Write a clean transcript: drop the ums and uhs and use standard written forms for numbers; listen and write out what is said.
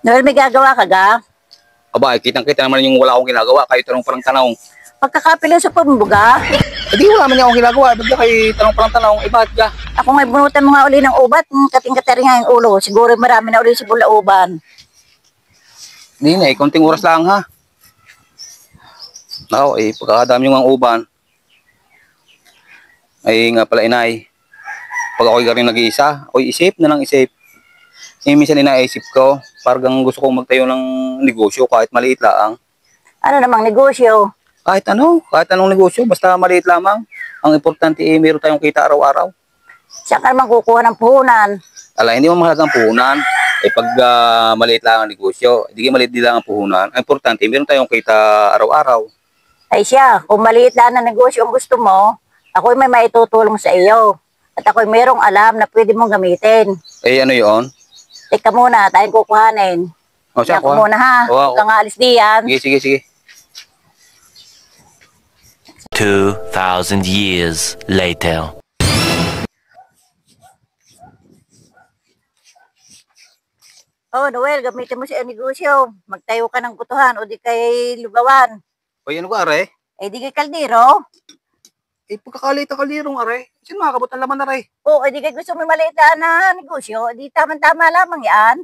Noel, may gagawa ka ga? Aba, kitang-kita naman yung wala akong ginagawa. Kayo tanong parang tanong. Pagkakapila sa pambuga, Hindi, wala man niya akong ginagawa. Ba't ka kayo tanong parang tanong? Iba't ka. ako ngay bunutan mo nga uli ng ubat, kating-katari nga yung ulo. Siguro marami na uli sa bulauban. Hindi na, konting oras lang ha. Ako, pagkakadami yung ang uban. Ay nga pala inay. Pag ako'y garing nag-iisa, ako'y isip na lang isip. Minsan inaisip ko, parang gusto kong magtayo ng negosyo kahit maliit lang. Ano namang negosyo? Kahit anong negosyo, basta maliit lamang. Ang importante meron tayong kita araw-araw. Saan ka naman kukuha ng puhunan? Ala, hindi mo mahalagang puhunan. Pag maliit lang ang negosyo, hindi maliit din lang ang puhunan. Ang importante, meron tayong kita araw-araw. Ay siya, kung maliit lang na negosyo ang gusto mo, ako'y may maitutulong sa iyo. At ako'y mayroong alam na pwede mong gamitin. Ano yun? Teka muna, tayong kukuhanin. O, siya ko muna ha, huwag kang aalis diyan. Sige. 2,000 years later. Oh, Noel, gamitin mo sa negosyo. Magtayo ka ng kutuhan o di kay lugawan. O, ano ba, are? Di kay kaldero. Pagkakalita kalirong, are. Sino makakabot ang laman, are? Oo, di kay gusto mo maliit na negosyo. Di tama-tama lamang yan.